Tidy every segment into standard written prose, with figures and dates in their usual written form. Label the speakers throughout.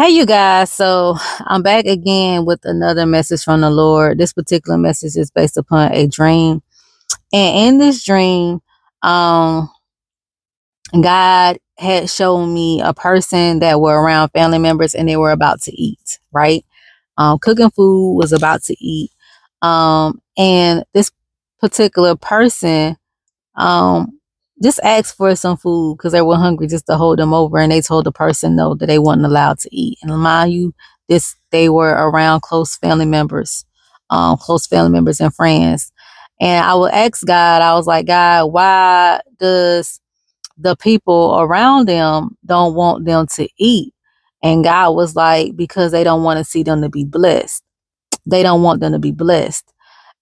Speaker 1: Hey, you guys. So I'm back again with another message from the Lord. This particular message is based upon a dream. And in this dream, um, God had shown me a person that were around family members and they were about to eat, right? Cooking food, was about to eat. And this particular person um just asked for some food because they were hungry, just to hold them over, and they told the person no, that they weren't allowed to eat. And mind you, this they were around close family members and friends. And I would ask God, I was like, God, why does the people around them don't want them to eat? And God was like, because they don't want to see them to be blessed. They don't want them to be blessed.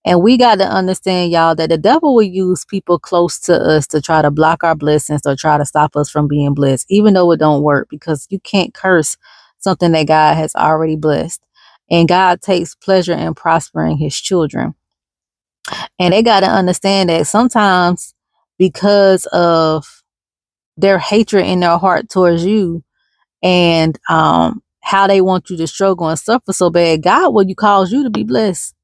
Speaker 1: And we got to understand, y'all, that the devil will use people close to us to try to block our blessings or try to stop us from being blessed, even though it don't work, because you can't curse something that God has already blessed. And God takes pleasure in prospering his children. And they got to understand that sometimes, because of their hatred in their heart towards you, and how they want you to struggle and suffer so bad, God will cause you to be blessed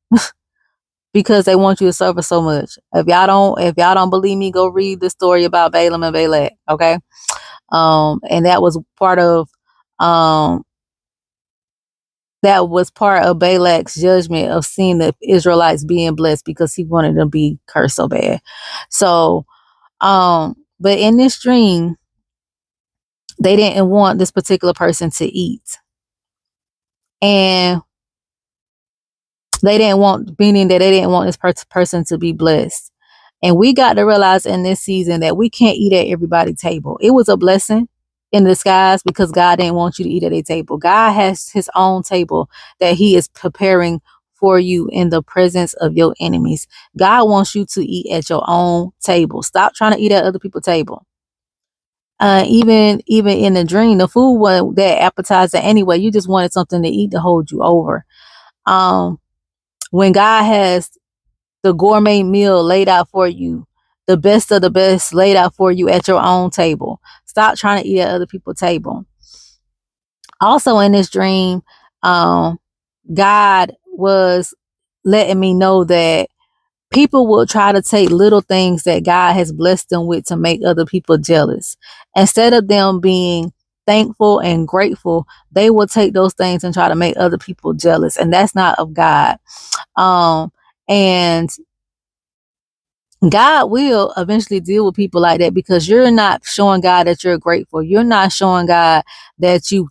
Speaker 1: because they want you to suffer so much. If y'all don't believe me, go read the story about Balaam and Balak. Okay. And um that was part of Balak's judgment of seeing the Israelites being blessed because he wanted them to be cursed so bad. So but in this dream, they didn't want this particular person to eat. And meaning that they didn't want this person to be blessed. And we got to realize in this season that we can't eat at everybody's table. It was a blessing in disguise because God didn't want you to eat at a table. God has his own table that he is preparing for you in the presence of your enemies. God wants you to eat at your own table. Stop trying to eat at other people's table. Even in the dream, the food wasn't that appetizing anyway. You just wanted something to eat to hold you over. Um, when God has the gourmet meal laid out for you, the best of the best laid out for you at your own table. Stop trying to eat at other people's table. Also in this dream, God was letting me know that people will try to take little things that God has blessed them with to make other people jealous. Instead of them being thankful and grateful, they will take those things and try to make other people jealous. And that's not of God. And God will eventually deal with people like that because you're not showing God that you're grateful. You're not showing God that you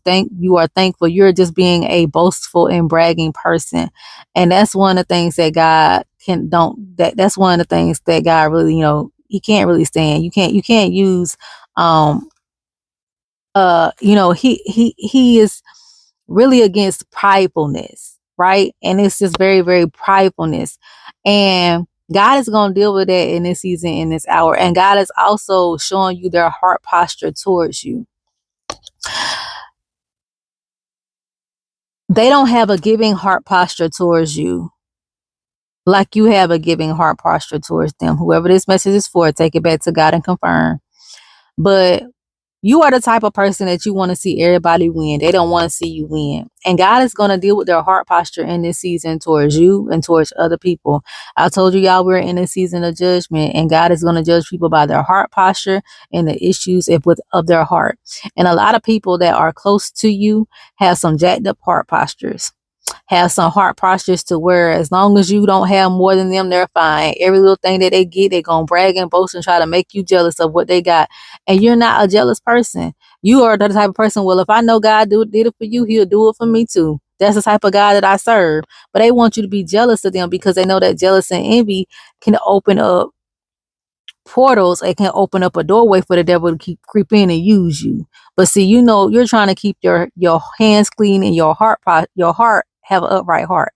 Speaker 1: are thankful. You're just being a boastful and bragging person. And that's one of the things that God that's one of the things that God really, he can't really stand. You can't use he is really against pridefulness, right? And it's just very, very pridefulness. And God is going to deal with that in this season, in this hour. And God is also showing you their heart posture towards you. They don't have a giving heart posture towards you like you have a giving heart posture towards them. Whoever this message is for, take it back to God and confirm. But you are the type of person that you want to see everybody win. They don't want to see you win. And God is going to deal with their heart posture in this season towards you and towards other people. I told you, y'all, we're in a season of judgment, and God is going to judge people by their heart posture and the issues of their heart. And a lot of people that are close to you have some jacked up heart postures. Have some heart postures to where as long as you don't have more than them, they're fine. Every little thing that they get, they're going to brag and boast and try to make you jealous of what they got. And you're not a jealous person. You are the type of person, well, if I know God did it for you, he'll do it for me too. That's the type of God that I serve. But they want you to be jealous of them because they know that jealousy and envy can open up portals. It can open up a doorway for the devil to creep in and use you. But see, you're trying to keep your hands clean and your heart have an upright heart,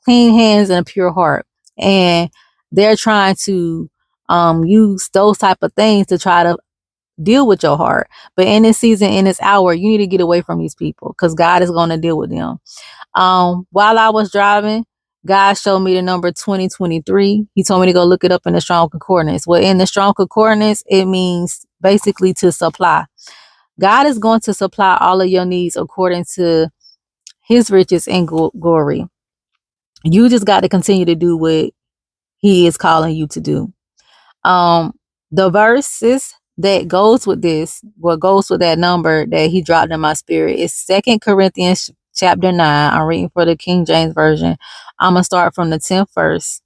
Speaker 1: clean hands and a pure heart. And they're trying to use those type of things to try to deal with your heart. But in this season, in this hour, you need to get away from these people because God is going to deal with them. While I was driving, God showed me the number 2023. He told me to go look it up in the Strong Concordance. Well, in the Strong Concordance, it means basically to supply. God is going to supply all of your needs according to his riches and glory. You just got to continue to do what he is calling you to do. The verses that goes with this, what goes with that number that he dropped in my spirit is 2 Corinthians chapter 9. I'm reading for the King James Version. I'm going to start from the 10th verse.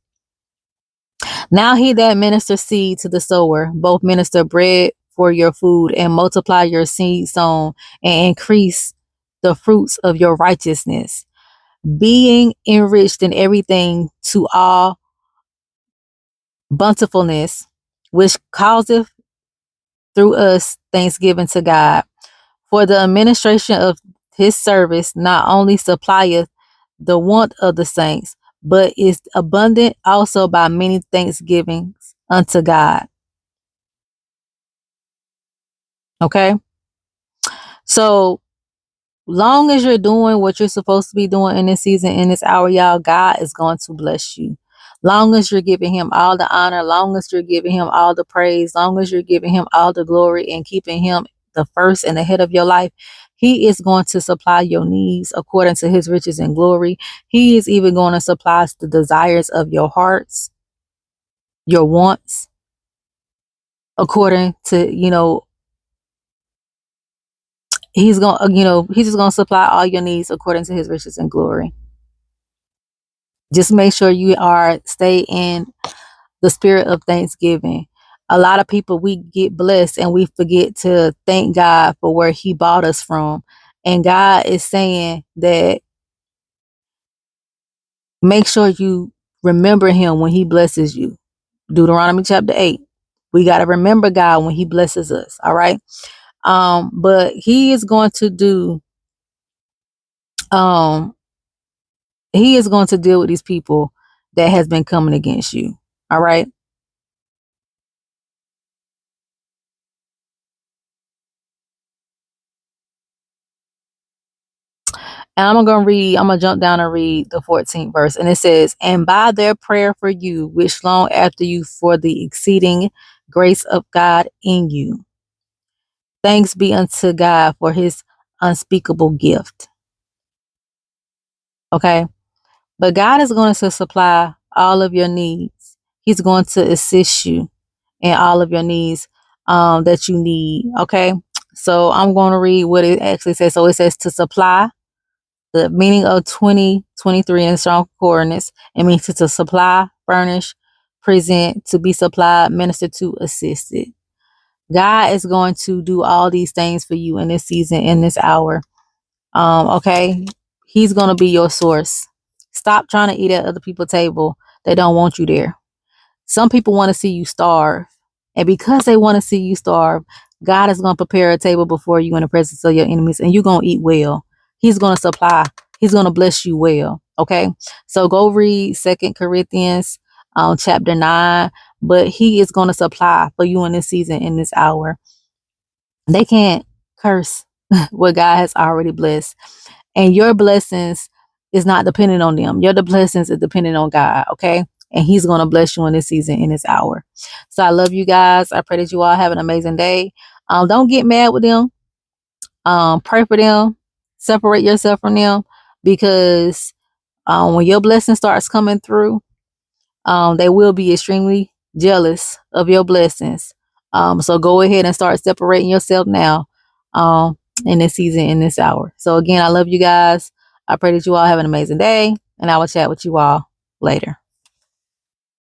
Speaker 1: Now he that ministers seed to the sower, both minister bread for your food and multiply your seed sown and increase the fruits of your righteousness, being enriched in everything to all bountifulness, which causeth through us thanksgiving to God. For the administration of his service not only supplieth the want of the saints, but is abundant also by many thanksgivings unto God. Okay? So long as you're doing what you're supposed to be doing in this season, in this hour, y'all, God is going to bless you. Long as you're giving him all the honor, long as you're giving him all the praise, long as you're giving him all the glory and keeping him the first and the head of your life, he is going to supply your needs according to his riches and glory. He is even going to supply the desires of your hearts, your wants, according to, he's going to, he's just going to supply all your needs according to his riches and glory. Just make sure you stay in the spirit of thanksgiving. A lot of people, we get blessed and we forget to thank God for where he bought us from. And God is saying that make sure you remember him when he blesses you. Deuteronomy chapter 8. We got to remember God when he blesses us. All right. But he is going to do, he is going to deal with these people that has been coming against you. All right. And I'm going to jump down and read the 14th verse. And it says, and by their prayer for you, which long after you for the exceeding grace of God in you. Thanks be unto God for his unspeakable gift. Okay. But God is going to supply all of your needs. He's going to assist you in all of your needs that you need. Okay. So I'm going to read what it actually says. So it says to supply. The meaning of 2023 in strong coordinates, it means to supply, furnish, present, to be supplied, minister to, assisted. God is going to do all these things for you in this season, in this hour. Okay. He's going to be your source. Stop trying to eat at other people's table. They don't want you there. Some people want to see you starve. And because they want to see you starve, God is going to prepare a table before you in the presence of your enemies, and you're going to eat well. He's going to supply. He's going to bless you well. Okay. So go read 2 Corinthians chapter 9. But he is going to supply for you in this season, in this hour. They can't curse what God has already blessed. And your blessings is not dependent on them. Your blessings is dependent on God. Okay. And he's going to bless you in this season, in this hour. So I love you guys. I pray that you all have an amazing day. Don't get mad with them. Pray for them. Separate yourself from them, because when your blessing starts coming through, they will be extremely jealous of your blessings. So go ahead and start separating yourself now, in this season, in this hour. So again, I love you guys. I pray that you all have an amazing day, and I will chat with you all later.